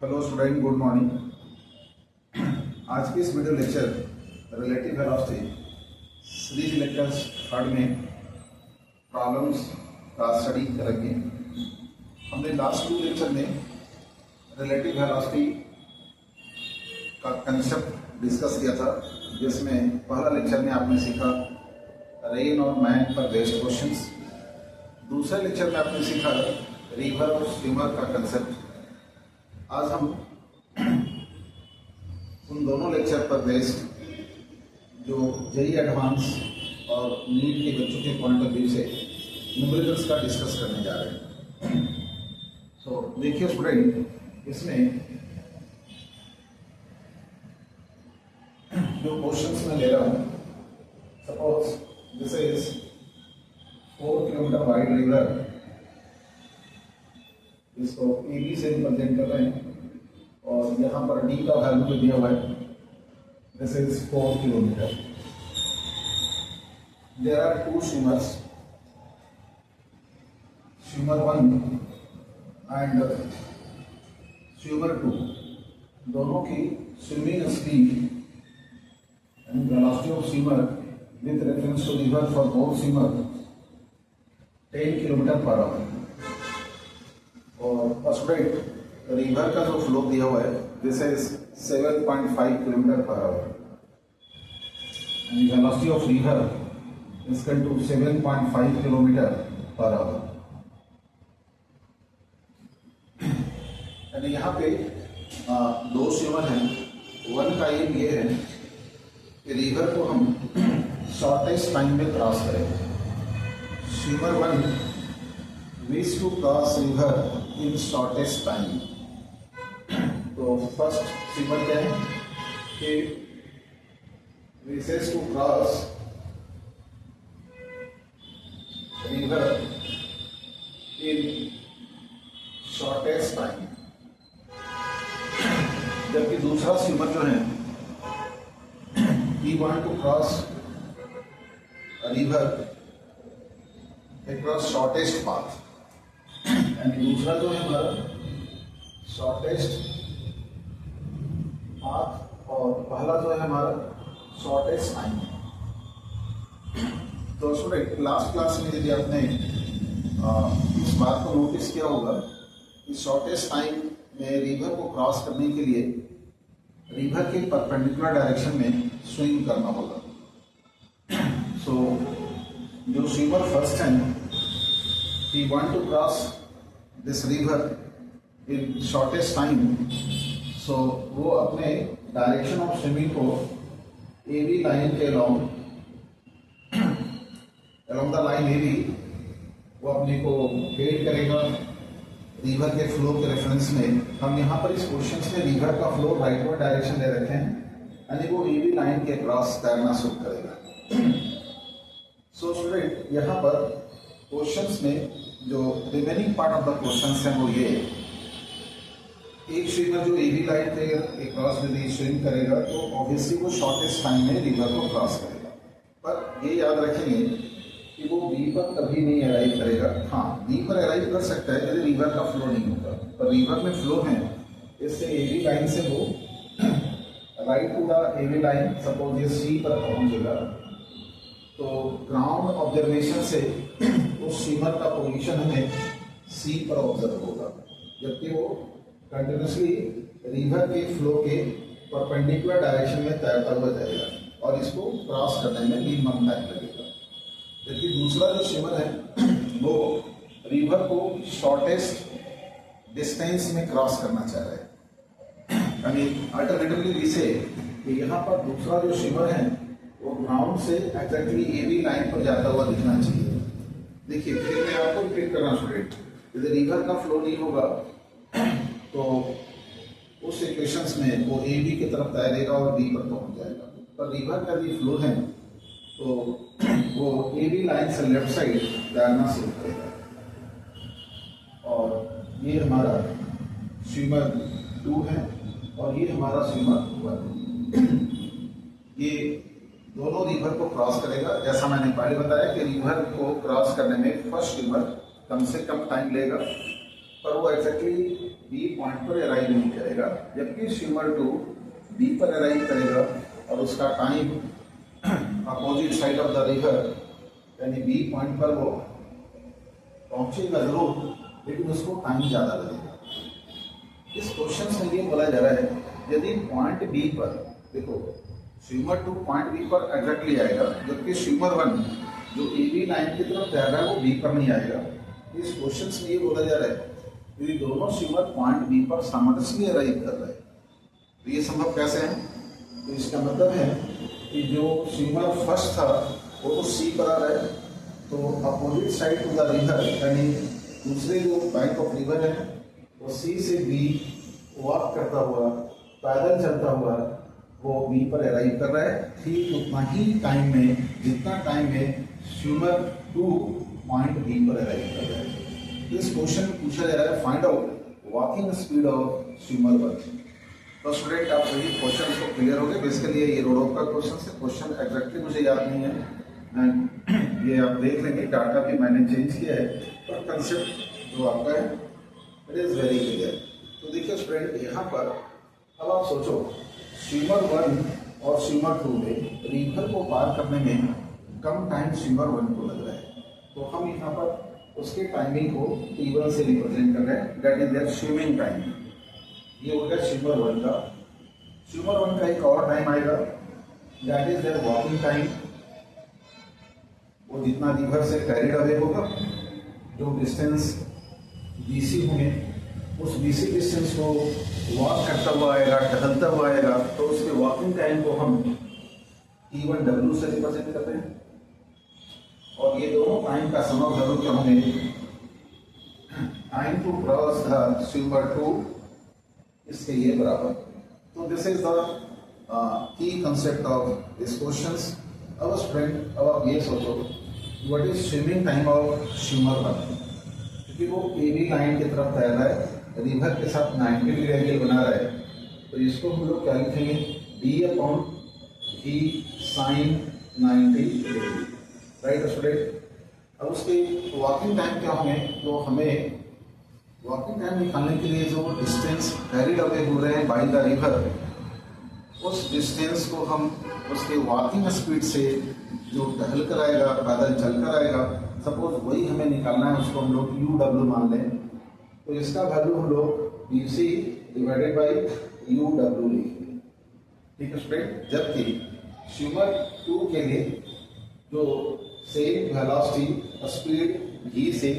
Hello student, good morning. आज की इस video lecture relative velocity series lectures third में प्रॉब्लम्स का स्टडी करेंगे। हमने लास्ट 2 लेक्चर में रिलेटिव वेलोसिटी का कंसेप्ट डिस्कस किया था, जिसमें पहला लेक्चर में आपने सीखा रेन और मैन पर बेस्ड क्वेश्चंस। दूसरे लेक्चर में आपने सीखा रिवर और स्विमर का कंसेप्ट। आज हम उन दोनों लेक्चर पर बेस्ड जो जेईई एडवांस और नीट के बच्चों के पॉइंट ऑफ व्यू से न्यूमेरिकल्स का डिस्कस करने जा रहे हैं। सो देखिए स्टूडेंट, इसमें जो क्वेश्चंस मैं ले रहा हूँ, suppose this is 4 kilometre wide river, इसको AB से रिप्रेजेंट कर रहे हैं और यहाँ पर D का वैल्यू भी दिया हुआ है। This is 4 kilometre. There are 2 swimmers, swimmer 1 and swimmer 2। दोनों की swimming speed and velocity of swimmer with reference to river for both swimmer 10 kilometre per hour. और स्टूडेंट रिवर का जो फ्लो दिया हुआ है, this is 7.5 kilometre per hour and velocity of river is equal to 7.5 kilometre per hour. यानी यहाँ पे 2 swimmer हैं। वन का एम ये है कि रिवर को हम शॉर्टेस्ट टाइम में क्रॉस करें। Swimmer 1 wish to cross river in shortest time। तो फर्स्ट स्विमर क्या है कि wishes to cross river in shortest time, जबकि दूसरा स्विमर जो है he want to cross a river across shortest path। And दूसरा जो है हमारा शॉर्टेस्ट पाथ और पहला जो है हमारा शॉर्टेस्ट टाइम। तो स्टूडेंट, लास्ट क्लास में यदि आपने इस बात को नोटिस किया होगा कि शॉर्टेस्ट टाइम में रिवर को क्रॉस करने के लिए रिवर के परपेंडिकुलर डायरेक्शन में स्विम करना होगा। सो जो स्विमर फर्स्ट है, he want to cross this river in shortest time, so वो अपने डायरेक्शन ऑफ स्विमिंग को AB लाइन के along द लाइन AB वो अपने को हेड करेगा रिवर के फ्लो के रेफरेंस में। हम यहाँ पर इस क्वेश्चन में रिवर का फ्लो राइटवर्ड डायरेक्शन दे रखे हैं, यानी वो AB लाइन के क्रॉस तैरना शुरू करेगा। सो स्टूडेंट, यहाँ पर क्वेश्चंस में जो remaining part of the questions है वो ये, एक स्विमर जो AB लाइन के क्रॉस यदि स्विम करेगा तो ऑब्वियसली वो शॉर्टेस्ट टाइम में रिवर को क्रॉस करेगा। पर ये याद रखेंगे कि वो B पर कभी नहीं अराइव करेगा। हाँ, B पर अराइव कर सकता है यदि रिवर का फ्लो नहीं होगा, पर रिवर में फ्लो है, इससे AB लाइन से वो right to the AB line, suppose ये C पर पहुंचेगा, तो ग्राउंड ऑब्जर्वेशन से उस स्विमर का पोजीशन हमें C पर ऑब्जर्व होगा, जबकि वो कंटिन्यूसली रिवर के फ्लो के परपेंडिकुलर डायरेक्शन में तैरता हुआ जाएगा और इसको क्रॉस करने में मिनिमम टाइम लगेगा। जबकि दूसरा जो स्विमर है वो रिवर को शॉर्टेस्ट डिस्टेंस में क्रॉस करना चाह रहा है। यानी अल्टरनेटिवली इसे यहाँ पर दूसरा जो स्विमर है वो ग्राउंड से एग्जैक्टली AB लाइन पर जाता हुआ दिखना चाहिए। देखिए, फिर मैं आपको रिपीट कर रहा हूँ स्टूडेंट, यदि रिवर का फ्लो नहीं होगा तो उस सिचुएशंस में वो AB की तरफ तैरेगा और B पर पहुंच जाएगा। पर रिवर का भी फ्लो है तो वो AB लाइन से लेफ्ट साइड तैरना शुरू करेगा। और ये हमारा स्विमर 2 है और ये हमारा स्विमर 1। ये दोनों रिवर को क्रॉस करेगा। जैसा मैंने पहले बताया कि रिवर को क्रॉस करने में फर्स्ट स्विमर कम से कम टाइम लेगा, पर वो एग्जैक्टली बी पॉइंट पर अराइव नहीं करेगा, जबकि स्विमर 2 बी पर अराइव करेगा और उसका time opposite side of the river यानी बी पॉइंट पर वो पहुंचेगा जरूर, लेकिन उसको टाइम ज़्यादा लगेगा। इस क्वेश्चन में ये बोला जा रहा है यदि पॉइंट बी पर, देखो स्विमर 2 पॉइंट बी पर एग्जैक्टली आएगा, जबकि स्विमर 1 जो ए बी लाइन की तरफ तैर रहा है वो बी पर नहीं आएगा। इस क्वेश्चन में ये बोला जा रहा है यदि दोनों स्विमर पॉइंट बी पर सामंजस्य अराइव कर रहे हैं तो ये संभव कैसे है? तो इसका मतलब है कि जो स्विमर फर्स्ट था वो तो सी पर आ रहा है, तो opposite side to the river यानी दूसरे जो बैंक ऑफ रिवर है वो सी से बी वॉक करता हुआ, पैदल चलता हुआ वो बी पर अराइव कर रहा है, ठीक उतना ही टाइम में जितना टाइम में स्विमर 2 पॉइंट बी पर अराइव कर रहा है। इस क्वेश्चन में पूछा जा रहा है find out walking speed of swimmer 1। तो स्टूडेंट आप सभी क्वेश्चन को क्लियर हो गए। बेसिकली ये रोड का क्वेश्चन है, क्वेश्चन एग्जैक्टली मुझे याद नहीं है, ये आप देख लेंगे, डाटा भी मैंने चेंज किया है, पर कंसेप्ट जो आपका है इट इज वेरी क्लियर। तो देखिए स्टूडेंट यहाँ पर अब आप सोचो स्विमर 1 और स्विमर 2 में रिवर को पार करने में कम टाइम स्विमर 1 को लग रहा है, तो हम यहाँ पर उसके टाइमिंग को T1 से रिप्रेजेंट कर रहे हैं, that is their swimming time. ये हो गया स्विमर 1 का। स्विमर 1 का एक और टाइम आएगा that is their walking time. वो जितना रिवर से कैरिड अवे होगा, जो डिस्टेंस BC होंगे, उस BC डिस्टेंस को वॉक करता हुआ आएगा, टहलता हुआ आएगा, तो उसके वॉकिंग टाइम को हम T1W से रिप्रेजेंट करते हैं। और ये दोनों टाइम का समय जरूर क्या होंगे, time to cross the swimmer 2 इसके ये बराबर। तो this is the key concept of this questions. अब स्टूडेंट अब आप ये सोचो what is swimming time of swimmer 1, क्योंकि वो AB लाइन की तरफ तैर रहा है, रिवर के साथ 90 डिग्री एंगल बना रहा है, तो इसको हम लोग क्या लिखेंगे D/V sin 90 degree, right student. अब उसके वॉकिंग टाइम क्या होंगे, तो हमें वॉकिंग टाइम निकालने के लिए जो डिस्टेंस कैरिड अवे हो रहे हैं बाय द रिवर, उस डिस्टेंस को हम उसके वॉकिंग स्पीड से जो टहल कर आएगा, पैदल चल कर आएगा, सपोज वही हमें निकालना है, उसको हम लोग UW मान लें, तो इसका वैल्यू हम लोग BC डिवाइडेड बाई UW लिखेंगे, ठीक है स्टूडेंट। जबकि स्विमर 2 के लिए जो सेम वेलोसिटी स्पीड V से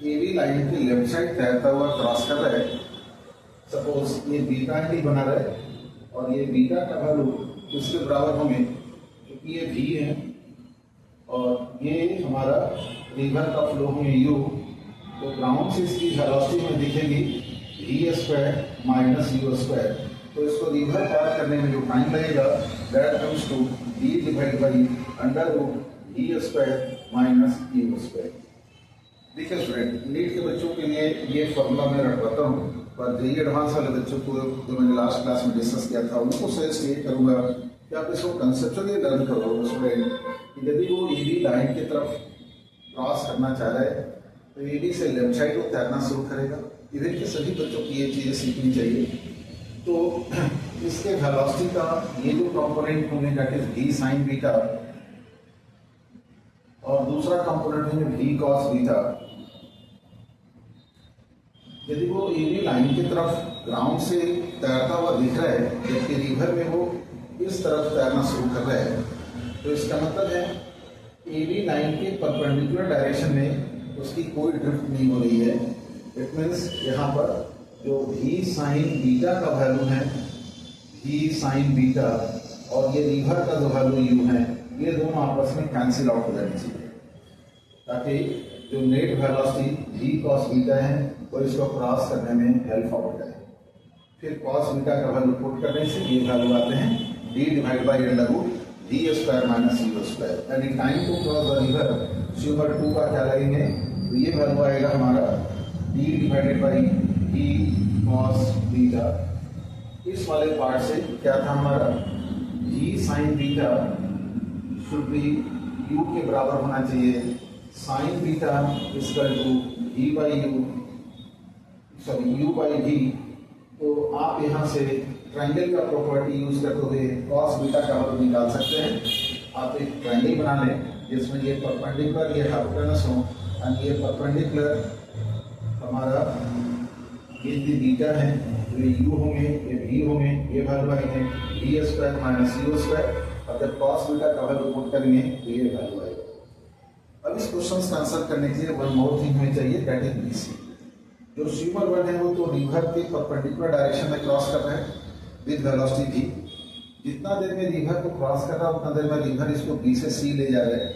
AB लाइन की लेफ्ट साइड तैरता हुआ क्रॉस कर रहा है, सपोज ये बीटा एंगल बना रहा है और ये बीटा का वैल्यू इसके बराबर होंगे, क्योंकि ये V है और ये हमारा रिवर का फ्लो होंगे U, तो ग्राउंड से इसकी वेलोसिटी में दिखेगी V² माइनस U²। तो इसको रिवर पार करने में जो टाइम लगेगा that comes to D divide by √V² minus U²। देखिए स्टूडेंट, नीट के बच्चों के लिए ये फॉर्मूला मैं रखवाता हूँ, पर JEE एडवांस वाले बच्चों को जो मैंने लास्ट क्लास में डिस्कस किया था उनको सजेस्ट ये करूँगा कि आप इसको कंसेप्चुअली लर्न करो स्टूडेंट। यदि वो AB लाइन की तरफ क्रॉस करना चाह रहा है तो AB से लेफ्ट साइड को तैरना शुरू करेगा। इधर के सभी बच्चों की ये चीज़ें सीखनी चाहिए। तो इसके वेलोसिटी का ये जो कंपोनेंट होंगे that is V sin beta और दूसरा कंपोनेंट है V cos बीटा। यदि वो AB लाइन की तरफ ग्राउंड से तैरता हुआ दिख रहा है, जबकि रिवर में वो इस तरफ तैरना शुरू कर रहा है, तो इसका मतलब है AB लाइन के परपेंडिकुलर डायरेक्शन में उसकी कोई ड्रिफ्ट नहीं हो रही है। इट मीन्स यहाँ पर जो V sin बीटा का वैल्यू है, V sin बीटा और ये रिवर का जो वैल्यू U है, ये दोनों आपस में कैंसिल आउट हो जानी चाहिए, ताकि जो net velocity V cos beta है वो इसको क्रॉस करने में हेल्प आउट है। फिर cos बीटा का वैल्यू पुट करने से ये वैल्यू आते हैं D divide by √V² minus U²। यानी time to cross the river swimmer 2 का क्या लगेंगे, तो ये वैल्यू आएगा हमारा D divided by V cos beta. इस वाले पार्ट से क्या था हमारा V sin beta should be U के बराबर होना चाहिए, sin beta equal to V by U sorry u by v, तो आप यहाँ से ट्रायंगल का प्रॉपर्टी यूज करते हुए cos बीटा का वैल्यू निकाल सकते हैं। आप एक ट्रायंगल बना लें जिसमें ये परपेंडिकुलर ये हाइपोटेनस हो और ये परपेंडिकुलर हमारा ये बीटा है, ये u होंगे, ये v होंगे, ये वैल्यू आएंगे v square minus u square, और जब cos बीटा का वैल्यू पुट करेंगे तो ये वैल्यू आएगा। अब इस क्वेश्चन का आंसर करने के लिए वन मोर थिंग हमें चाहिए, दैट इज BC। जो स्विमर वन है वो तो रिवर के परपेंडिकुलर डायरेक्शन में क्रॉस कर रहा है विद वेलोसिटी v। जितना देर में रिवर को क्रॉस कर रहा है उतना देर में रिवर इसको B से C ले जा रहा है,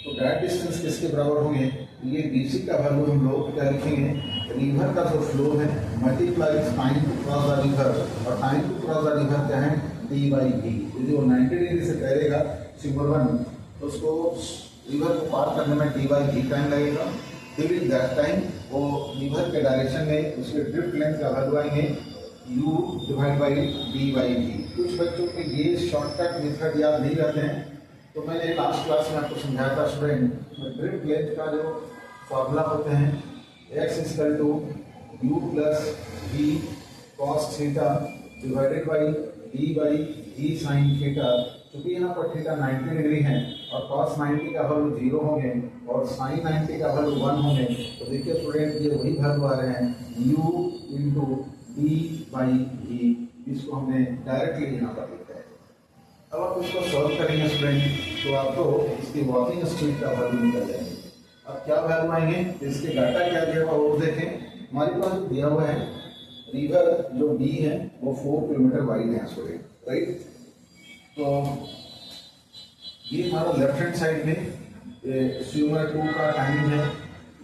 तो दैट डिस्टेंस किसके बराबर होंगे? ये BC का वैल्यू हम लोग क्या लिखेंगे, रिवर का जो फ्लो है multiply time to cross the river, और time to cross the river क्या है d बाई v। यदि वो 90 डिग्री से तैरेगा स्विमर वन तो उसको रिवर को पार करने में d बाई v टाइम लगेगा। ड्यूरिंग दैट टाइम वो रिवर के डायरेक्शन में उसके ड्रिफ्ट लेंथ का वैल्यू आएंगे u divide by d by v। कुछ बच्चों के ये शॉर्टकट मेथड याद नहीं रहते हैं, तो मैंने लास्ट क्लास में आपको समझाया था स्टूडेंट, ड्रिफ्ट लेंथ का जो फॉर्मूला होते हैं x equal to u plus v cos theta divided by d by v sine theta. क्योंकि यहाँ पर थीटा 90 डिग्री है और cos 90 का वैल्यू 0 होंगे और sin 90 का वैल्यू 1 होंगे, तो देखिए स्टूडेंट ये वही वैल्यू आ रहे हैं u into d by v, इसको हमने डायरेक्टली यहाँ पर लिखा है। अब आप इसको सॉल्व करेंगे स्टूडेंट तो आपको इसकी वॉकिंग स्पीड का वैल्यू निकल जाएंगे। अब क्या वैल्यू आएंगे, इसके डाटा क्या दिया हुआ वो देखें। हमारे पास दिया हुआ है रिवर जो D है वो 4 किलोमीटर वाइड है स्टूडेंट, राइट। तो ये हमारा लेफ्ट हैंड साइड में स्विमर 2 का टाइम है,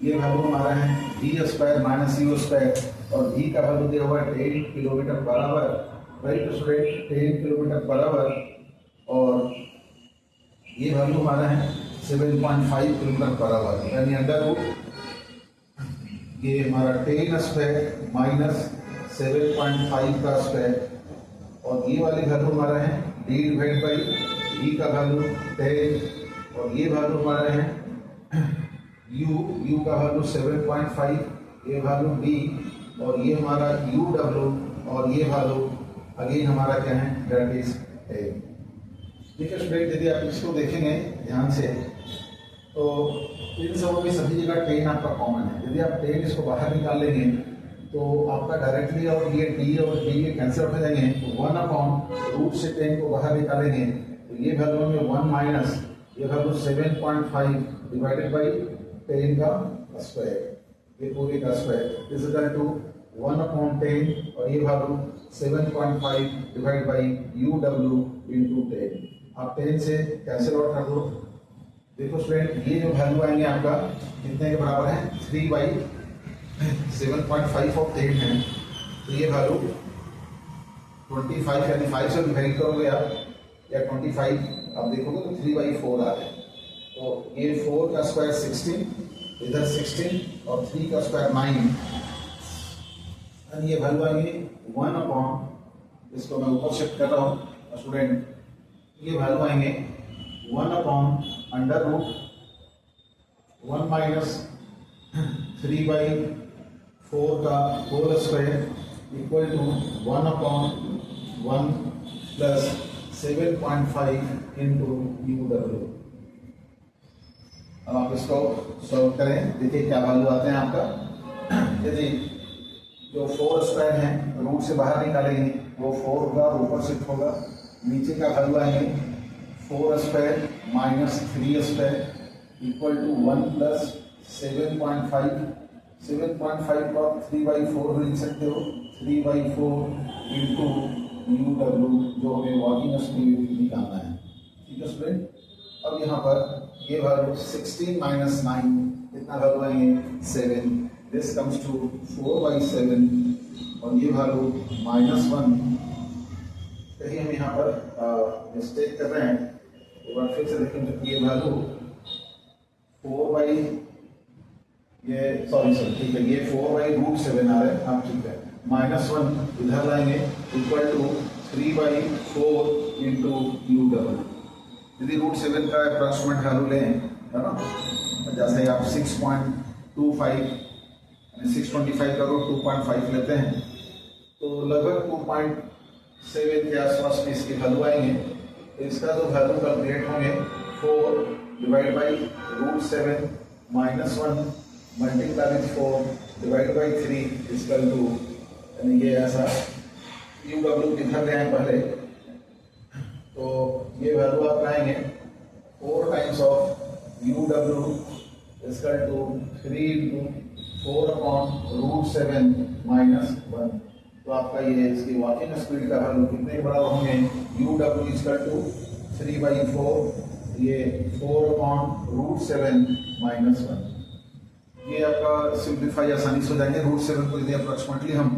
ये वैल्यू हमारा है v square minus u square, और v का वैल्यू दिया हुआ है 10 kilometre per hour, right student, 10 kilometre per hour, और ये वैल्यू हमारा है 7.5 किलोमीटर पर आवर, यानी अंडर रूट ये हमारा 10 स्क्वायर माइनस 7.5 का स्क्वायर, और ये वाली वैल्यू हमारा है d डिवाइड बाई v का वैल्यू 10, और ये वैल्यू हमारा है u का वैल्यू 7.5, ये वैल्यू d, और ये हमारा uw, और ये वैल्यू अगेन हमारा क्या है, दैट इज a। देखिए स्टूडेंट यदि आप इसको देखेंगे ध्यान से तो इन सबों में सभी जगह 10 आपका कॉमन है। यदि आप 10 इसको बाहर निकाल लेंगे तो आपका डायरेक्टली और ये d और d ये कैंसिल हो जाएंगे, तो 1 अपॉन रूट से 10 को बाहर निकालेंगे तो ये वैल्यू में 1 माइनस ये वैल्यू 7.5 डिवाइडेड बाई 10 का स्क्वायर, ये पूरे का square is equal to 1 upon 10, और ये value 7.5 divide by uw into 10। आप 10 से कैंसिल आउट कर दो। देखो स्टूडेंट ये जो वैल्यू आएंगे आपका कितने के बराबर है, 3 बाई 7.5 ऑफ 10 है, तो ये वैल्यू 25 यानी 5 से डिवाइड करोगे आप या 25 आप देखोगे तो 3 बाई 4 आ रहे हैं, तो ये 4 का स्क्वायर 16, इधर 16 और 3 का स्क्वायर 9, ये वैल्यू आएंगे 1 अपॉन, इसको मैं ऊपर शिफ्ट कर रहा हूँ स्टूडेंट, ये वैल्यू आएंगे 1 upon under root 1 minus 3 by 4 का whole square equal to 1 upon 1 plus 7.5 into uw। अब आप इसको सॉल्व करें, देखिए क्या वैल्यू आते हैं आपका। यदि जो 4 स्क्वायर है रूट से बाहर निकालेंगे वो 4 होगा, ऊपर शिफ्ट होगा, नीचे का वैल्यू आएंगे 4 square minus 3 square equal to 1 plus 7.5। 7.5 को आप 3/4 लिख सकते हो, 3/4 इंटू uw जो हमें वॉकिंग स्पीड निकालना है, ठीक है स्टूडेंट। अब यहाँ पर ये वैल्यू 16 माइनस 9 कितना वैल्यू आएंगे 7, दिस कम्स टू 4/7, और ये वैल्यू -1। कहीं हम यहाँ पर मिस्टेक कर रहे हैं, एक बार फिर से देखें तो ये वैल्यू ठीक है, ये 4/√7 आ रहा है, हाँ ठीक है, -1 इधर लाएंगे इक्वल टू 3/4 इंटू uw। यदि √7 का अप्रॉक्सीमेट वैल्यू लें, है ना, जैसे आप 6.25 625 का रूट 2.5 लेते हैं तो लगभग 2.7 के आसपास में इसकी वैल्यू आएंगे। तो इसका जो वैल्यू कैलकुलेट होंगे 4 divide by √7 minus 1 multiply with 4 divide by 3 equal to, यानी ये ऐसा यू डब्ल्यू लिखा गया है पहले, तो ये वैल्यू आप लाएंगे 4 times of U W equal to 3 into 4 upon √7 minus 1। तो आपका ये इसकी वॉकिंग स्पीड का वैल्यू कितने बड़ा होंगे, यू डब्ल्यू इक्वल टू 3/4, ये 4 अपॉन √7 माइनस 1। ये आपका सिंप्लीफाई आसानी से हो जाएंगे। √7 को यदि अप्रोक्सीमेटली हम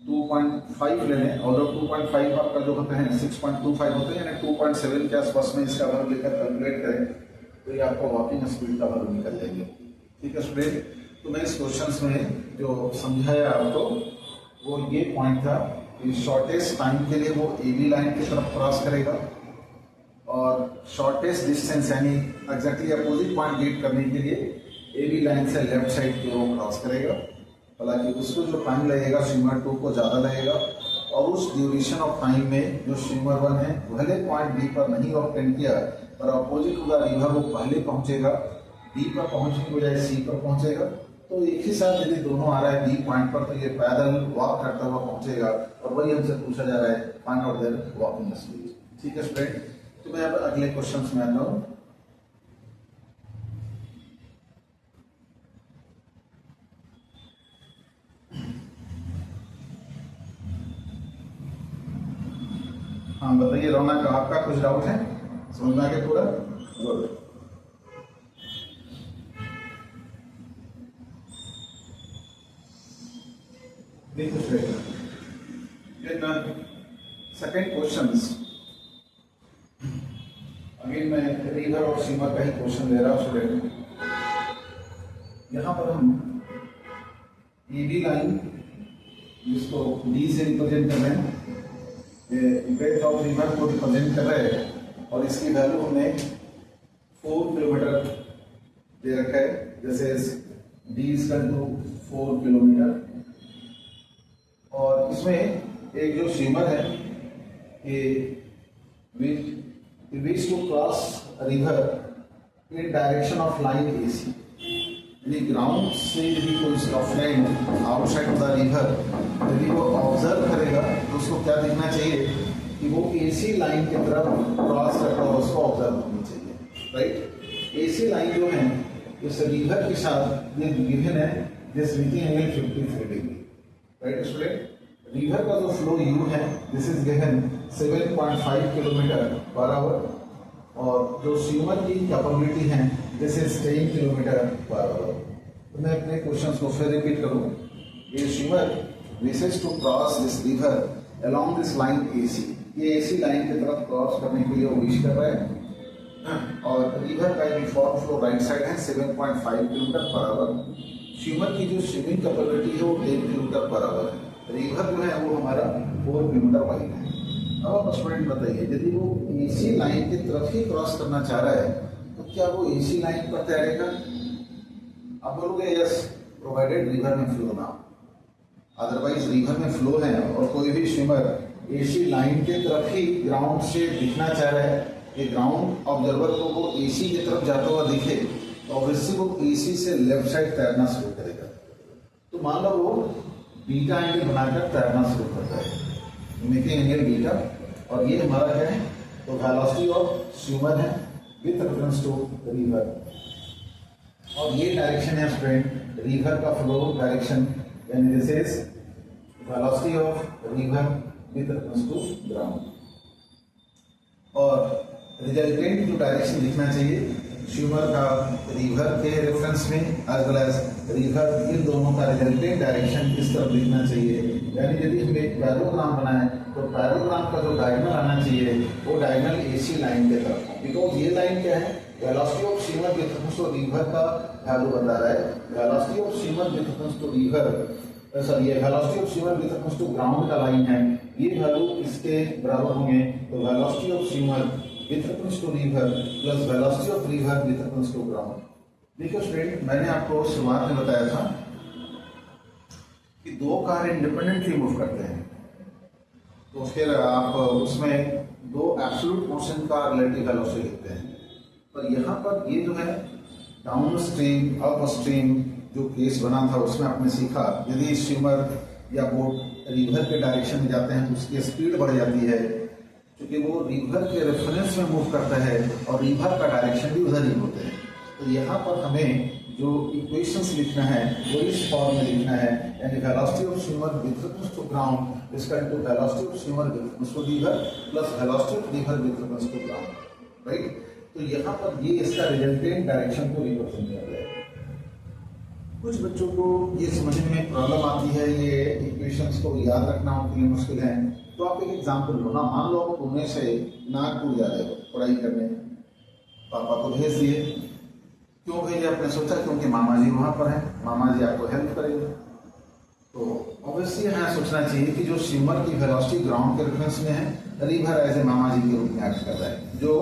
2.5 ले लें और 2.5 आपका जो होते हैं 6.25 होते हैं, यानी 2.7 के आसपास में इसका वैल्यू लेकर कैलकुलेट करें तो ये आपको वॉकिंग स्पीड का वैल्यू निकल जाएंगे। ठीक है स्टूडेंट, तो मैं इस क्वेश्चन में जो समझाया आपको वो ये पॉइंट था कि शॉर्टेस्ट टाइम के लिए वो ए बी लाइन की तरफ क्रॉस करेगा और शॉर्टेस्ट डिस्टेंस यानी एग्जैक्टली अपोजिट पॉइंट गेट करने के लिए ए बी लाइन से लेफ्ट साइड की ओर क्रॉस करेगा। हालांकि उसको जो टाइम लगेगा स्विमर 2 को ज़्यादा लगेगा और उस ड्यूरेशन ऑफ टाइम में जो स्विमर 1 है भले पॉइंट बी पर नहीं ऑब्टेन किया पर अपोजिट होगा रिवर वो पहले पहुंचेगा, बी पर पहुंचने की बजाय सी पर पहुंचेगा। तो एक ही साथ यदि दोनों आ रहा है बी पॉइंट पर तो ये पैदल वॉक करता हुआ पहुंचेगा और वही हमसे पूछा जा रहा है find out their walking speed. ठीक है स्टूडेंट, तो मैं अब अगले क्वेश्चन में आता हूँ। हाँ बताइए रौनक, आपका कुछ डाउट है? समझ में आ गया पूरा? गुड। सेकेंड क्वेश्चन, अगेन मैं रिवर और स्विमर का ही क्वेश्चन ले रहा हूं स्टूडेंट। यहां पर हम ए बी लाइन जिसको डी से रिप्रेजेंट कर रहे हैं, ब्रेथ ऑफ रिवर को रिप्रेजेंट कर रहे हैं और इसकी वैल्यू हमने 4 किलोमीटर दे रखा है, जैसे डी इक्वल टू 4 किलोमीटर। और इसमें एक जो स्विमर है कि which to cross river in direction of line AC, यानी ग्राउंड से यदि कोई उसका फ्रेंड आउटसाइड द रिवर यदि वो ऑब्जर्व करेगा तो उसको क्या देखना चाहिए कि वो एसी लाइन की तरफ क्रॉस करता हुआ उसको ऑब्जर्व होनी चाहिए। राइट, एसी लाइन जो है इस रिवर के साथ ये गिवन है this reaching angle 53 degree. Right student, river का जो फ्लो यू है this is given 7.5 kilometre per hour और जो स्विमर की कैपेबिलिटी है this is 10 kilometre per hour. तो मैं अपने क्वेश्चन को फिर रिपीट करूं, ये swimmer wishes to cross this river along this line AC, ये एसी लाइन की तरफ क्रॉस करने के लिए वो विश कर रहा है और रिवर का यूनिफॉर्म फ्लो राइट साइड है 7.5 किलोमीटर पर आवर। स्विमर की जो स्विमिंग कैपेबिलिटी है वो 10 किलोमीटर पर आवर है, रिवर जो है वो हमारा 4 किलोमीटर वाइड है। अब आप स्टूडेंट बताइए यदि वो एसी लाइन की तरफ ही क्रॉस करना चाह रहा है तो क्या वो एसी लाइन पर तैरेगा? आप बोलोगे यस प्रोवाइडेड रिवर में फ्लो ना, अदरवाइज रिवर में फ्लो है और कोई भी स्विमर एसी लाइन की तरफ ही ग्राउंड से दिखना चाह रहा है कि ग्राउंड ऑब्जर्वर को वो एसी की तरफ जाता हुआ दिखे तो ऑब्वियसली वो एसी से लेफ्ट साइड तैरना शुरू करेगा। तो मान लो वो बीटा एंगल बनाकर तैरना शुरू करता है, मेकिंग एंगल बीटा, और ये हमारा क्या है तो वेलोसिटी ऑफ स्विमर है विथ रेफरेंस टू रिवर। और ये डायरेक्शन है स्टूडेंट रिवर का फ्लो डायरेक्शन, यानी this is velocity of river with reference to ground. और रिजल्टेंट जो डायरेक्शन लिखना चाहिए स्विमर का रिवर के रेफरेंस में एज वेल एज रिवर, इन दोनों का रिजल्टेंट डायरेक्शन किस तरफ लिखना चाहिए। यानी यदि हम एक पैरोग्राम बनाए तो पैरोग्राम का जो डायगोनल आना चाहिए वो डायगोनल एसी लाइन के तरफ, बिकॉज ये लाइन क्या है velocity of swimmer with reference to river का वैल्यू बता रहा है। Velocity of swimmer with reference to river, sorry ये velocity of swimmer with reference to ground का लाइन है, ये वैल्यू इसके बराबर होंगे। तो velocity of swimmer with reference to river plus velocity of river with reference to ground. देखो student, मैंने आपको शुरुआत में बताया था कि दो कार इंडिपेंडेंटली मूव करते हैं, तो फिर आप उसमें दो एब्सोल्यूट मोशन का रिलेटिव वेलोसिटी लिखते हैं। पर यहाँ पर ये जो है डाउन स्ट्रीम अप स्ट्रीम जो केस बना था उसमें आपने सीखा, यदि स्विमर या बोट रिवर के डायरेक्शन में जाते हैं तो उसकी स्पीड बढ़ जाती है, क्योंकि वो रिवर के रेफरेंस में मूव करता है और रिवर का डायरेक्शन भी उधर ही होते हैं। तो यहाँ पर हमें जो इक्वेशंस लिखना है वो इस फॉर्म में लिखना है, यानी velocity of swimmer with reference to ground is equal to velocity of swimmer with reference to river plus velocity of river with reference to ground, right. तो यहाँ पर ये इसका रिजल्टेंट डायरेक्शन को रिप्रेजेंट कर रहा है। कुछ बच्चों को ये समझने में प्रॉब्लम आती है, ये इक्वेशंस को याद रखना उनके लिए मुश्किल है। तो आप एक एग्जांपल लो ना, मान लो आप पुणे से नागपुर जा रहे हो पढ़ाई करने, पापा को भेज दिए। क्यों भेजे? आपने सोचा क्योंकि मामा जी वहाँ पर हैं, मामा जी आपको हेल्प करेंगे। तो ऑब्वियसली यहाँ सोचना चाहिए कि जो स्विमर की वेलोसिटी ग्राउंड के रेफरेंस में है, रिवर एज ए मामा जी के रूप में एक्ट कर रहा है, जो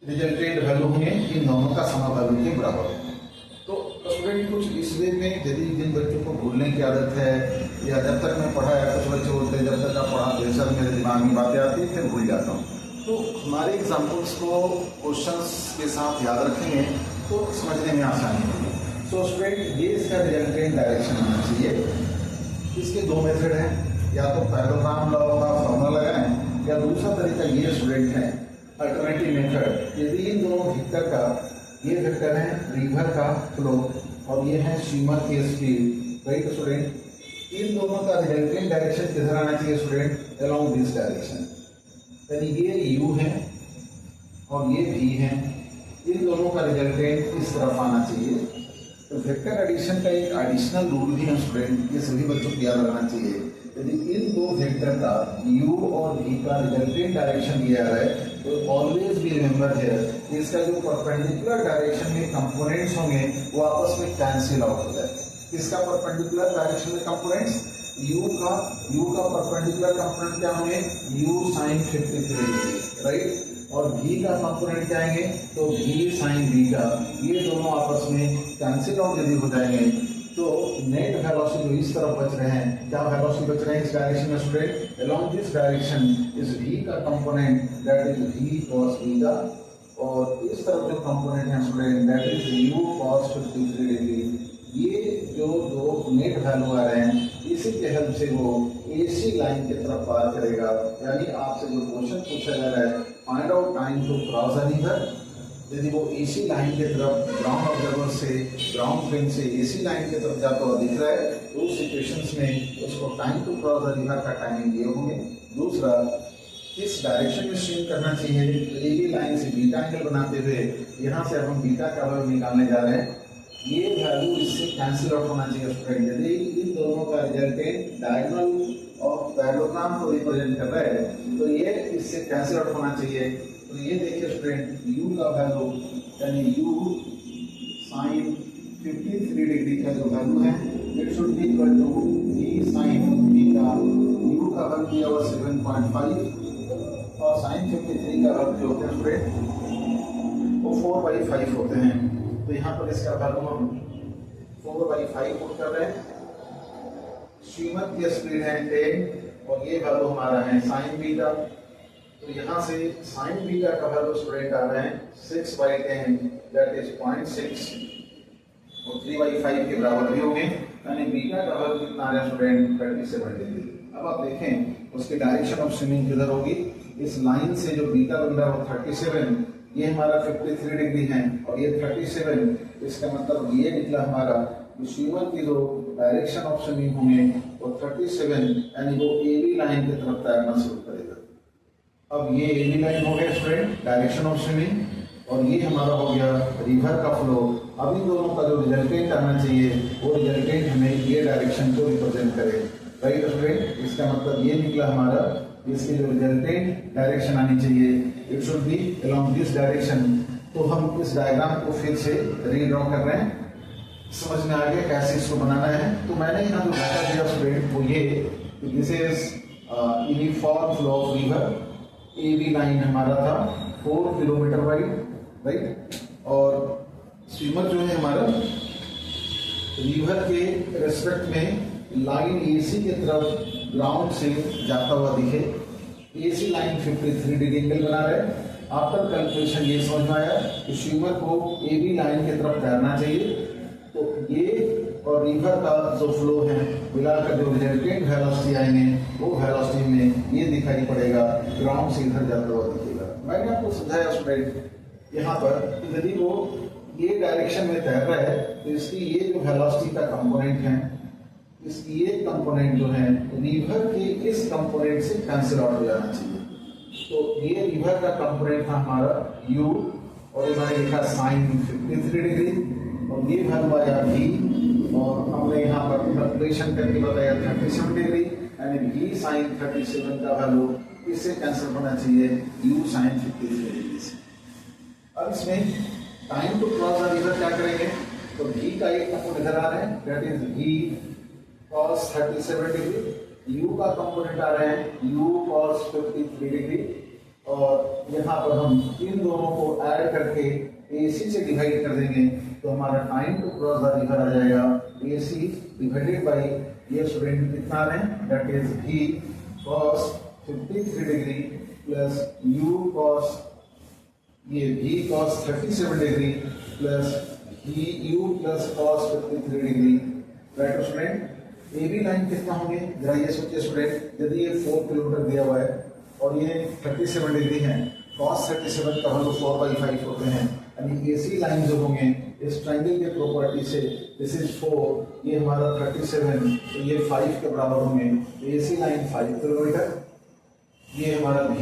रिजल्टेंट वैल्यू होंगे इन दोनों का समा वैल्यू के बराबर है। तो स्टूडेंट कुछ इस वे में, यदि जिन बच्चों को भूलने की आदत है या जब तक मैं पढ़ा है, कुछ बच्चे बोलते हैं जब तक आप पढ़ा बेशक मेरे दिमाग में बातें आती है फिर भूल जाता हूँ, तो हमारे एग्जाम्पल्स को क्वेश्चंस के साथ याद रखेंगे तो समझने में आसानी होगी। सो स्टूडेंट ये इसका रिजल्टेंट डायरेक्शन होना चाहिए। इसके दो मेथड हैं, या तो पैरेललोग्राम लॉ का फॉर्मूला लगाएं, या दूसरा तरीका ये स्टूडेंट है अल्टरनेटिव मेथड। यदि इन दोनों वेक्टर का, ये वेक्टर है रिवर का फ्लो और ये है स्विमर की स्पीड, राइट स्टूडेंट, इन दोनों का रिजल्टेंट डायरेक्शन किधर आना चाहिए स्टूडेंट? अलोंग दिस डायरेक्शन, यानी ये u है और ये v है, इन दोनों का रिजल्टेंट इस तरफ आना चाहिए। तो वेक्टर एडिशन का एक एडिशनल रूल भी है स्टूडेंट, ये सभी बच्चों को याद रखना चाहिए। यदि इन दो वेक्टर का u और v का रिजल्टेंट डायरेक्शन दिया है तो ऑलवेज बी रिमेंबर हियर इसका जो परपेंडिकुलर डायरेक्शन में कंपोनेंट्स होंगे वो आपस में कैंसिल आउट हो जाए। इसका परपेंडिकुलर डायरेक्शन में कंपोनेंट्स u का परपेंडिकुलर कंपोनेंट क्या होंगे? u sin 53 degree, right. और v का कंपोनेंट क्या आएंगे? तो v sin बीटा, ये दोनों आपस में कैंसिल आउट यदि हो जाएंगे तो नेट वेलोसिटी जो इस तरफ बच रहे हैं, क्या वेलोसिटी बच रहे हैं इस डायरेक्शन में स्टूडेंट? अलोंग दिस डायरेक्शन इस v का component that is v cos beta, और इस तरफ जो कंपोनेंट है student that is u cos 53 degree. ये जो दो नेट वैल्यू आ रहे हैं इसी के हेल्प से वो AC लाइन की तरफ पार करेगा। यानी आपसे जो क्वेश्चन पूछा जा रहा है find out time to cross a river, यदि वो AC लाइन की तरफ ग्राउंड ऑब्जर्वर से, ग्राउंड फ्रेम से AC लाइन की तरफ जाता हुआ दिख रहा है तो उस सिचुएशंस में उसको time to cross the river का टाइमिंग दिए होंगे। दूसरा, किस डायरेक्शन में स्विम करना चाहिए, तो AB लाइन से बीटा एंगल बनाते हुए यहाँ से अब हम बीटा का वैल्यू निकालने जा रहे हैं। ये वैल्यू इससे कैंसिल आउट होना चाहिए स्टूडेंट। यदि इन दोनों का रिजल्टेंट डायगोनल ऑफ पैरेललोग्राम को रिप्रेजेंट कर रहा है तो ये इससे कैंसिल आउट होना चाहिए। तो ये देखिए स्टूडेंट u का वैल्यू यानी u sin 53 डिग्री का जो वैल्यू है it should be equal to v sin beta. u का वैल्यू दिया हुआ 7.5 और sin 53 का वैल्यू जो होता है स्टूडेंट वो 4/5 होते हैं। तो यहाँ पर इसका वैल्यू हम 4/5 पुट कर रहे हैं। स्विमर की स्पीड है 10 और ये वैल्यू हमारा है sin बीटा। तो यहाँ से sin बीटा का वैल्यू स्टूडेंट आ रहे हैं 6/10 दैट इज 0.6 और 3/5 के बराबर भी होंगे, यानी बीटा का वैल्यू कितना आ रहा है स्टूडेंट 37 डिग्री। अब आप देखें उसकी डायरेक्शन ऑफ स्विमिंग किधर होगी, इस लाइन से जो बीटा बन रहा है वो 37, ये हमारा 53 डिग्री है और ये 37, इसका मतलब ये निकला हमारा स्विमर की जो डायरेक्शन ऑफ स्विमिंग होंगे वो 37, यानी वो AB लाइन की तरफ तैरना शुरू करेगा। अब ये AB लाइन हो गया स्टूडेंट डायरेक्शन ऑफ स्विमिंग, और ये हमारा हो गया रिवर का फ्लो। अब इन दोनों का जो रिजल्टेंट आना चाहिए वो रिजल्टेंट हमें ये डायरेक्शन को रिप्रेजेंट करे, राइट स्टूडेंट। इसका मतलब ये निकला हमारा, इसकी जो रिजल्टेंट डायरेक्शन आनी चाहिए it should B along this direction. तो हम इस डायग्राम को फिर से रीड्रॉ कर रहे हैं, समझ में आ गया कैसे इसको बनाना है। तो मैंने यहाँ जो डाटा दिया स्टूडेंट वो ये, this is uniform flow of river. AB line हमारा था 4 किलोमीटर वाइड, राइट, और स्विमर जो है हमारा लीवर के रेस्पेक्ट में लाइन एसी की तरफ ग्राउंड से जाता हुआ दिखे, एसी लाइन 53 डिग्री एंगल बना रहे। आफ्टर कैलकुलेशन ये समझ में आया कि स्विमर को ए बी लाइन की तरफ तैरना चाहिए। तो ये और रिवर का जो फ्लो है मिलाकर जो रिजल्टेंट वेलोसिटी आएंगे वो वेलोसिटी में ये दिखाई पड़ेगा, ग्राउंड से इधर जाता हुआ दिखेगा। मैंने आपको समझाया स्टूडेंट यहाँ पर यदि वो ये डायरेक्शन में तैर रहा है तो इसकी ये जो वेलोसिटी का कंपोनेंट है, इसकी ये कंपोनेंट जो है रिवर के इस कंपोनेंट से कैंसिल आउट हो जाना चाहिए। तो ये रिवर का कंपोनेंट था हमारा u और इन्होंने लिखा साइन 53 डिग्री और ये वैल्यू आया v और हमने यहाँ पर कैलकुलेशन करके बताया 37 डिग्री यानी v साइन 37 का वैल्यू इससे कैंसिल होना चाहिए u साइन 53 डिग्री से। अब इसमें time to cross the river क्या करेंगे तो v का एक कंपोनेंट इधर आ रहा है that is v cos 37 degree, u का कंपोनेंट आ रहा है u cos 53 डिग्री और यहाँ पर हम इन दोनों को ऐड करके AC से डिवाइड कर देंगे तो हमारा time to cross the river आ जाएगा AC डिवाइडेड बाय ये स्टूडेंट कितना है that is v cos 53 degree plus u cos ये v cos 37 degree plus u plus cos 53 degree. Right student, A B line कितना होंगे जरा ये सोचिए स्टूडेंट, यदि ये 4 किलोमीटर दिया हुआ है और ये 37 डिग्री है, cos 37 का वैल्यू 4/5 होते हैं यानी एसी लाइन जो होंगे इस ट्रायंगल के प्रॉपर्टी से दिस इज 4 ये हमारा 37 तो ये 5 के बराबर होंगे। एसी लाइन 5 किलोमीटर, ये हमारा v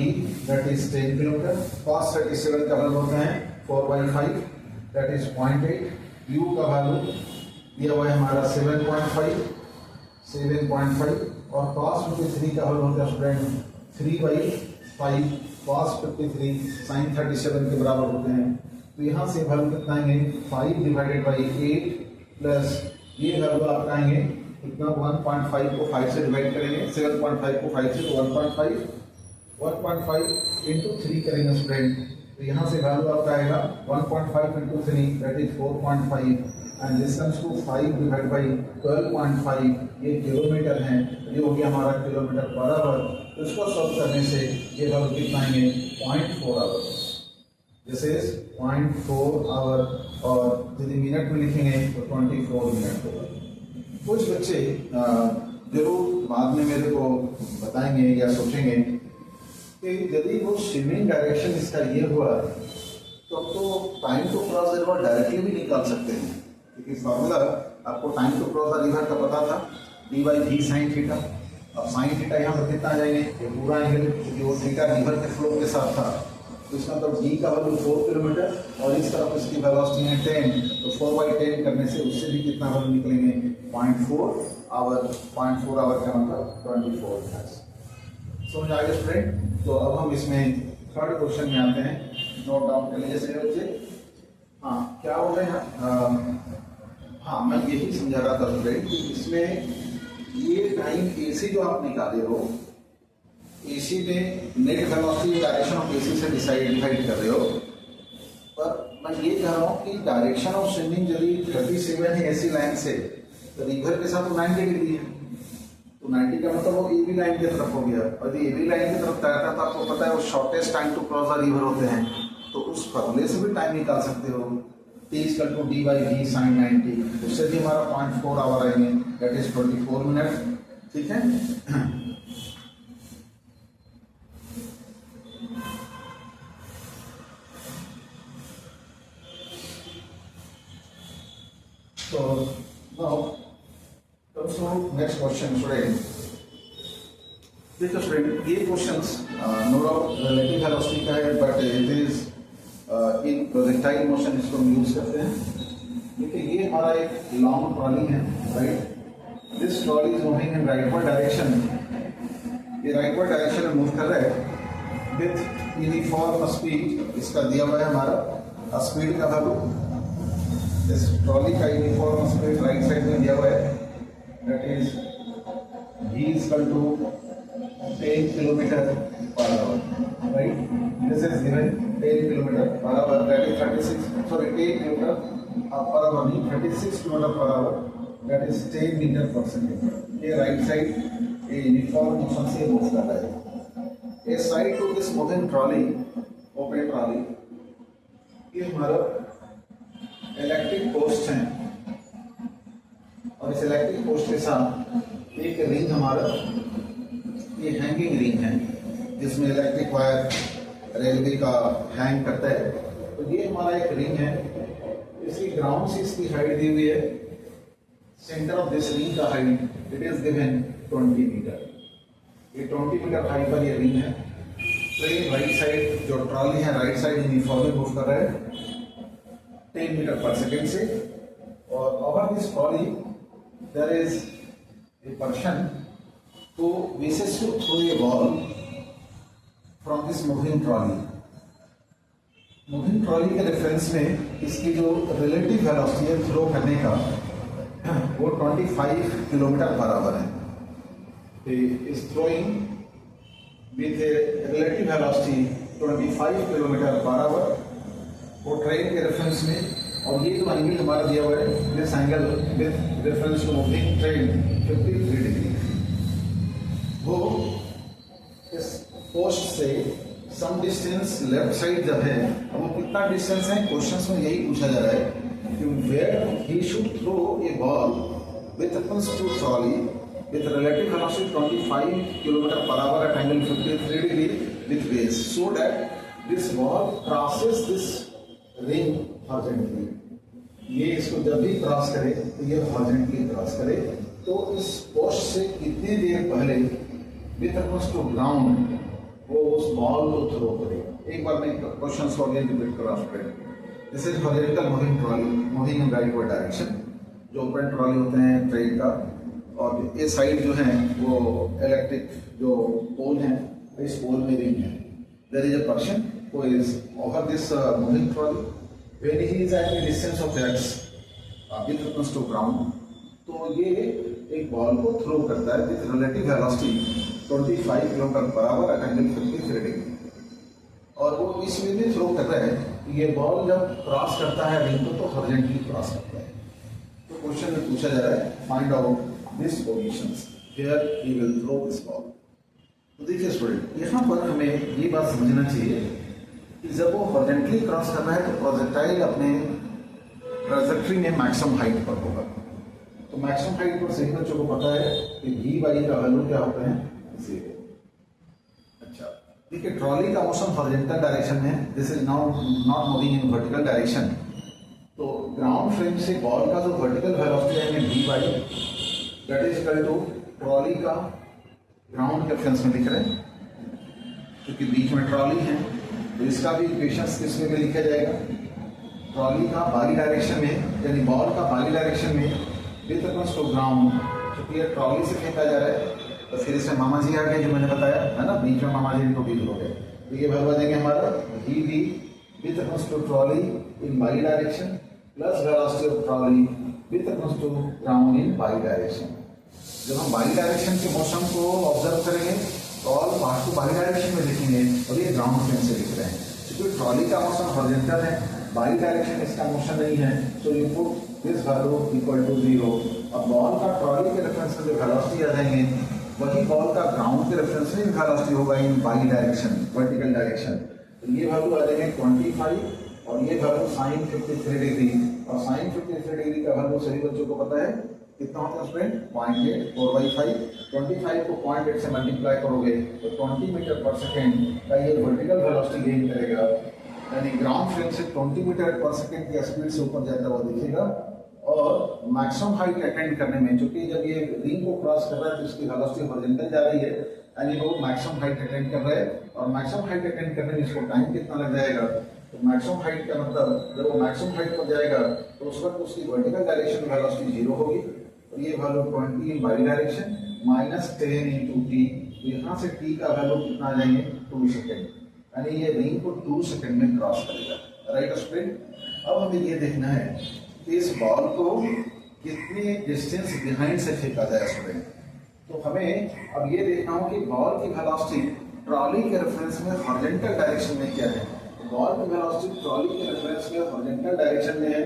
that is 10 kilometre, cos 37 का वैल्यू होता है 4/5 दैट इज 0.8, u का वैल्यू दिया हुआ है हमारा 7.5 और cos 53 का वैल्यू होता है स्टूडेंट 3/5 cos 53 sin 37 के बराबर होते हैं। तो यहाँ से वैल्यू कितना आएंगे 5 डिवाइडेड बाई 8 प्लस ये वैल्यू आप आएंगे कितना 1.5 को 5 से डिवाइड करेंगे 7.5 को 5 से तो 1.5 इंटू 3 करेंगे स्टूडेंट तो यहाँ से वैल्यू आपका आएगा 1.5 into 3 that is 4.5 and this comes to 5 divide by 12.5 ये किलोमीटर है, ये हो गया हमारा किलोमीटर पर आवर। तो इसको सॉल्व करने से ये वैल्यू कितना आएंगे 0.4 आवर, दिस इज 0.4 आवर और यदि मिनट में लिखेंगे तो 24 मिनट होगा। कुछ बच्चे जरूर बाद में मेरे को बताएंगे या सोचेंगे कि यदि वो स्विमिंग डायरेक्शन इसका ये हुआ तो time to cross the river directly भी निकाल सकते हैं, क्योंकि फॉर्मूला आपको time to cross the river का पता था d/v sin थीटा। अब sin थीटा यहाँ पर कितना आ जाएंगे ये पूरा एंगल क्योंकि वो थीटा रिवर के फ्लो के साथ था तो इसका मतलब d का वैल्यू 4 किलोमीटर और इस तरफ इसकी वेलोसिटी है 10 तो 4/10 करने से उससे भी कितना वैल्यू निकलेंगे 0.4 आवर। 0.4 आवर का मतलब 24 मिनट्स। समझ आ गया स्टूडेंट? तो अब हम इसमें थर्ड क्वेश्चन में आते हैं, नोट डाउन कर लीजिए सभी बच्चे। हाँ क्या हो रहा है, हाँ मैं यही समझा रहा था स्टूडेंट कि इसमें ये टाइम एसी जो आप निकाले हो एसी में net velocity direction of AC से डिवाइड कर रहे हो, पर मैं ये कह रहा हूँ कि डायरेक्शन ऑफ स्विमिंग यदि 37 है एसी लाइन से तो रिवर के साथ 90 डिग्री है तो 90 का मतलब वो एबी लाइन की तरफ हो गया और यदि एबी लाइन की तरफ तैरता तो आपको पता है वो shortest time to cross the river होते हैं तो उस फॉर्मूले से भी टाइम निकाल सकते हो t=d/v sin 90 उससे भी हमारा 0.4 आवर आएंगे दैट इज 24 मिनट। ठीक है, तो now comes to next question student. देखो स्टूडेंट ये questions no doubt relative velocity का है but it is in projectile motion इसको हम यूज करते हैं। देखिए ये हमारा एक लॉन्ग ट्रॉली है right, this trolley is moving in rightward direction, ये राइटवर्ड डायरेक्शन में मूव कर रहा है विथ यूनिफॉर्म स्पीड। इसका दिया हुआ है हमारा स्पीड का वैल्यू, इस ट्रॉली का यूनिफॉर्म स्पीड राइट साइड में दिया हुआ है that is v = 10 kilometre per hour right, this is given 10 kilometre per hour that is 10 kilometre per hour नहीं 36 kilometre per hour that is 10 metre per second. ये right side ये uniform motion से move कर रहा है। ये side to this moving trolley, open trolley, ये हमारा इलेक्ट्रिक पोस्ट है और इस इलेक्ट्रिक पोस्ट के साथ एक रिंग हमारा ये हैंगिंग रिंग है जिसमें इलेक्ट्रिक वायर रेलवे का हैंग करता है। तो ये हमारा एक रिंग है, इसकी ग्राउंड से इसकी हाइट दी हुई है। सेंटर ऑफ दिस रिंग का height it is given 20 metre. ये 20 मीटर हाइट पर ये रिंग है। ट्रेन राइट साइड जो ट्रॉली है राइट साइड यूनिफॉर्मली मूव कर रहा है 10 मीटर पर सेकेंड से। और over this trolley there is a person who wishes to throw a ball from this moving trolley. Moving trolley के reference में इसकी जो रिलेटिव वेलोसिटी है थ्रो करने का वो 25 किलोमीटर पर आवर है। Is throwing with relative velocity 25 kilometre per hour वो ट्रेन के रेफरेंस में। और ये जो एंगल हमारा दिया हुआ है this angle with reference to moving train 53 degree. वो इस पोस्ट से सम डिस्टेंस लेफ्ट साइड जब है वो कितना डिस्टेंस है क्वेश्चंस में यही पूछा जा रहा है कि where he should throw a ball with reference to trolley with relative velocity 25 kilometre per hour at angle 53 degree with base so that this ball crosses this ring horizontally. ये इसको जब भी क्रॉस करे तो ये हॉरिजॉन्टली क्रॉस करे। तो इस पोस्ट से कितनी देर पहले विथ रेफरेंस टू ग्राउंड वो उस बॉल को थ्रो करेगा। एक बार मैं क्वेश्चन को अगेन रिपीट कर रहा हूँ। This is horizontal moving trolley moving in rightward direction. जो ओपन ट्रॉली होते हैं ट्रेन का और ये साइड जो है वो इलेक्ट्रिक जो पोल है इस पोल में रिंग है। There is a person who is over this moving trolley when he is at a distance of x with reference to ground. तो ये एक बॉल को थ्रो करता है with relative velocity 25 kilometre per hour at angle 53 degree. और वो इस वे में थ्रो कर रहा है कि ये बॉल जब क्रॉस करता है रिंग को तो हॉरिजॉन्टली क्रॉस करता है। तो क्वेश्चन में पूछा जा रहा है find out this positions here he will throw this ball. तो देखिए स्टूडेंट यहाँ पर हमें ये बात समझना चाहिए कि जब वो हॉरिजॉन्टली क्रॉस कर रहा है तो प्रोजेक्टाइल अपने ट्रैजेक्टरी में मैक्सिमम हाइट पर होगा। तो मैक्सिमम हाइट पर सभी बच्चों को पता है कि v बाई का वैल्यू क्या होता है 0। अच्छा देखिए ट्रॉली का मोशन हॉरिजॉन्टल डायरेक्शन में this is not moving in vertical direction. तो ग्राउंड फ्रेम से बॉल का जो वर्टिकल वेलोसिटी है v y that is equal to trolley का ग्राउंड के रेफरेंस में लिख रहे हैं क्योंकि बीच में ट्रॉली है तो इसका भी इक्वेशंस किस में लिखा जाएगा। ट्रॉली का बागी डायरेक्शन में यानी बॉल का बागी डायरेक्शन में विथ रेफरेंस टू ग्राउंड क्योंकि ये ट्रॉली से फेंका जा रहा है तो फिर इसमें मामा जी आ गए जो मैंने बताया है ना बीच में मामा जी इनको भी हो गए। तो ये भरवा देंगे हमारा V V with reference to trolley in y direction plus velocity of trolley with reference to ground in y direction. जब हम बाई डायरेक्शन के मोशन को ऑब्जर्व करेंगे तो ऑल पार्ट को बाई डायरेक्शन में लिखेंगे और ये ग्राउंड फ्रेम से लिख रहे हैं क्योंकि ट्रॉली का मोशन हॉरिजॉन्टल है बाई डायरेक्शन इसका मोशन नहीं है। So you put this value equal to 0। अब बॉल का ट्रॉली के रेफरेंस में जो वेलोसिटी आ जाएंगे वही बॉल का ग्राउंड के रेफरेंस में वेलोसिटी होगा इन बाई डायरेक्शन वर्टिकल डायरेक्शन। तो ये वैल्यू आ जाएंगे 25 और ये वैल्यू साइन 53 डिग्री और साइन 53 डिग्री का वैल्यू सभी बच्चों को पता है कितना होता है स्टूडेंट 0.8 4/5। 25 को 0.8 से मल्टीप्लाई करोगे तो 20 मीटर पर सेकेंड का ये वर्टिकल वेलोसिटी गेन करेगा यानी ग्राउंड फ्रेम से 20 मीटर पर सेकेंड की स्पीड से ऊपर जाता हुआ दिखेगा। और मैक्सिमम हाइट अटेंड करने में क्योंकि जब ये रिंग को क्रॉस कर रहा है तो इसकी वेलोसिटी हॉरिजॉन्टल जा रही है यानी वो मैक्सिमम हाइट अटेंड कर रहा है और मैक्सिमम हाइट अटेंड करने में इसको टाइम कितना लग जाएगा। तो मैक्सिमम हाइट का मतलब जब वो मैक्सिमम हाइट पर जाएगा तो उस वक्त उसकी वर्टिकल डायरेक्शन वेलोसिटी 0 होगी और ये वैल्यू 20 इन बाई डायरेक्शन -10 इंटू टी। यहाँ से टी का वैल्यू कितना आ जाएंगे 2 सेकेंड यानी ये रिंग को 2 सेकेंड में क्रॉस करेगा। राइट स्टूडेंट अब हमें ये देखना है कि इस बॉल को कितने डिस्टेंस बिहाइंड से फेंका जाए स्टूडेंट। तो हमें अब ये देखना हो कि बॉल की वेलोसिटी ट्रॉली के रेफरेंस में हॉरिजॉन्टल डायरेक्शन में क्या है। तो बॉल की वेलोसिटी ट्रॉली के रेफरेंस में हॉरिजॉन्टल डायरेक्शन में है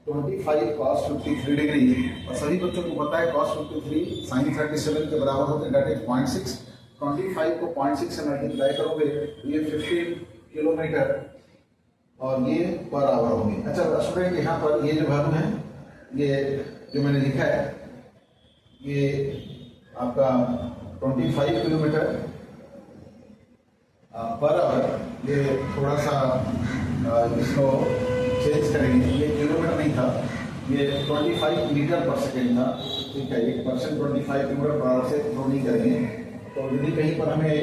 25 cos 53 डिग्री, और सभी बच्चों को पता है cos 53 sin 37 के बराबर होते हैं, दैट इज 0.6। 25 को 0.6 से मल्टीप्लाई करोगे ये 15 किलोमीटर और ये पर आवर होंगे। अच्छा स्टूडेंट, यहाँ पर ये जो वैल्यू है, ये जो मैंने लिखा है, ये आपका 25 किलोमीटर पर आवर, ये थोड़ा सा इसको चेंज करेंगे, ये किलोमीटर नहीं था, ये 25 मीटर पर सेकेंड था, ठीक है। 1% 25 किलोमीटर पर आवर से थ्रो नहीं करेंगे। तो यदि कहीं पर हमें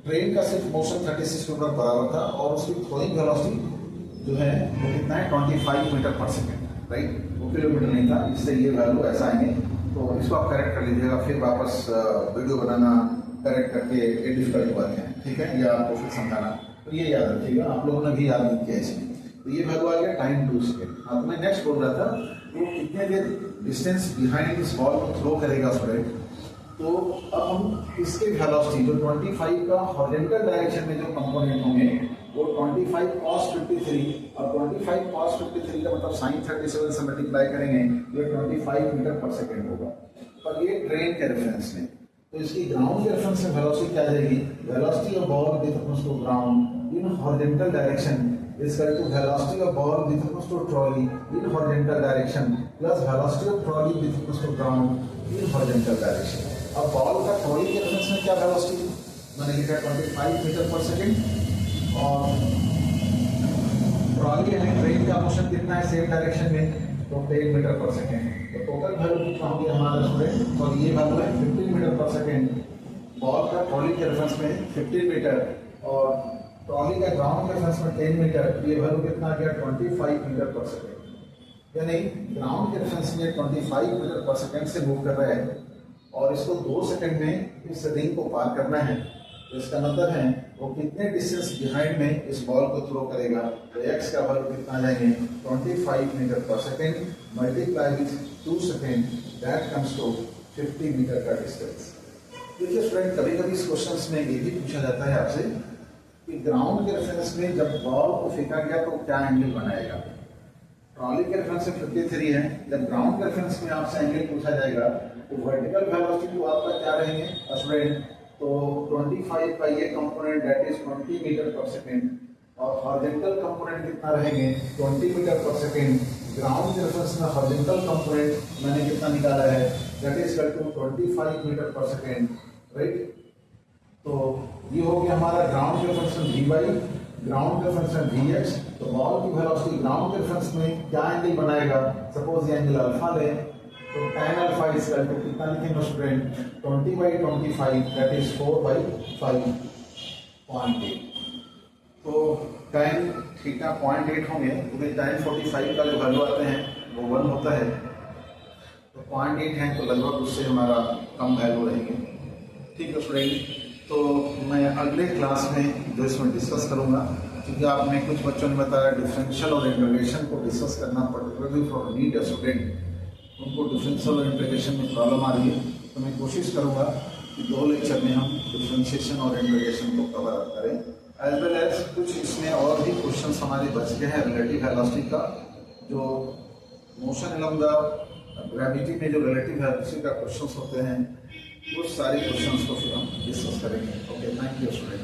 ट्रेन का सिर्फ मोशन 36 किलोमीटर पर आवर था और उसकी थ्रोइंग वेलोसिटी जो है वो कितना है 25 मीटर पर सेकेंड, राइट, वो किलोमीटर नहीं था, इससे ये वैल्यू ऐसा आएंगे। तो इसको आप करेक्ट कर लीजिएगा, फिर वापस वीडियो बनाना करेक्ट करके ये डिफिकल्ट वर्क है, ठीक है, या आपको फिर समझाना, तो ये याद रखिएगा, आप लोगों ने भी याद नहीं किया इसमें। तो ये वैल्यू आ गया टाइम 2 सेकेंड। अब मैं नेक्स्ट बोल रहा था वो कितने देर डिस्टेंस बिहाइंड इस बॉल को थ्रो करेगा स्टूडेंट। तो अब हम इसके वेलोसिटी जो 25 का हॉरिजॉन्टल डायरेक्शन में जो कंपोनेंट होंगे वो 25 cos 53, और 25 cos 53 का मतलब sin 37 से मल्टीप्लाई करेंगे, ये 25 मीटर पर सेकेंड होगा। और ये ट्रेन के रेफरेंस में, तो इसकी ग्राउंड के रेफरेंस में वेलोसिटी क्या आ जाएगी, velocity of ball with reference to ground in horizontal direction is equal to velocity of ball with reference to trolley in horizontal direction plus velocity of trolley with reference to ground in horizontal direction। अब ball का trolley के reference में क्या velocity मैंने लिखा है 25 metre per second, और trolley यानी ट्रेन का मोशन कितना है सेम डायरेक्शन में, तो 10 मीटर पर सेकेंड। तो टोटल वैल्यू कितना हो गया हमारा स्टूडेंट, और ये वैल्यू है 15 मीटर पर सेकेंड। बॉल का ट्रॉली के रेफरेंस में 15 मीटर और ट्रॉली का ग्राउंड के रेफरेंस में 10 मीटर, ये वैल्यू कितना आ गया 25 मीटर पर सेकेंड। यानी ग्राउंड के रेफरेंस में 25 मीटर पर सेकेंड से मूव कर रहा है और इसको 2 सेकेंड में इस रिंग को पार करना है। तो इसका मतलब है वो कितने डिस्टेंस बिहाइंड में इस बॉल को थ्रो करेगा, तो एक्स का वैल्यू कितना आ जाएंगे 25 metre per second multiply with 2 second, that comes to 50 metre का डिस्टेंस। देखिए स्टूडेंट, कभी कभी इस क्वेश्चन में ये भी पूछा जाता है आपसे कि ग्राउंड के रेफरेंस में जब बॉल को फेंका गया तो क्या एंगल बनाएगा। ट्रॉली के रेफरेंस से 53 है, जब ग्राउंड के रेफरेंस में आपसे एंगल पूछा जाएगा तो वर्टिकल वेलोसिटी तो आपका क्या रहेंगे स्टूडेंट, तो 25 का ये component that is 20 metre per second, और हॉरिजॉन्टल कंपोनेंट कितना रहेंगे 20 मीटर पर सेकेंड। ग्राउंड के रेफरेंस में हॉरिजॉन्टल कंपोनेंट मैंने कितना निकाला है, that is equal to 25 metre per second, right. तो ये हो गया हमारा ग्राउंड के रेफरेंस में Vy, ग्राउंड के रेफरेंस में Vx। तो बॉल की वेलोसिटी ग्राउंड के रेफरेंस में क्या एंगल बनाएगा, सपोज ये एंगल अल्फा ले, तो tan alpha is equal to कितना लिखेंगे स्टूडेंट 20/25, दैट इज 4/5.8। तो tan थीटा 0.8 होंगे, क्योंकि tan 45 का जो वैल्यू आते हैं वो 1 होता है, तो 0.8 है तो लगभग उससे हमारा कम वैल्यू रहेंगे, ठीक है स्टूडेंट। तो मैं अगले क्लास में जो इसमें डिस्कस करूंगा, क्योंकि आपने कुछ बच्चों ने बताया डिफरेंशियल और इंटीग्रेशन को डिस्कस करना, पर्टिकुलरली फॉर नीट स्टूडेंट, उनको डिफरेंशियल और इंटीग्रेशन में प्रॉब्लम आ रही है, तो मैं कोशिश करूंगा कि 2 लेक्चर में हम डिफरेंशिएशन और इंटीग्रेशन को कवर अप करें, एज वेल एज कुछ इसमें और भी क्वेश्चन हमारे बच गए हैं रिलेटिव वेलोसिटी का, जो मोशन अलॉन्ग द ग्रेविटी में जो रिलेटिव वेलोसिटी का क्वेश्चन होते हैं, वो सारे क्वेश्चंस को फिर हम डिस्कस करेंगे। Okay, thank you student.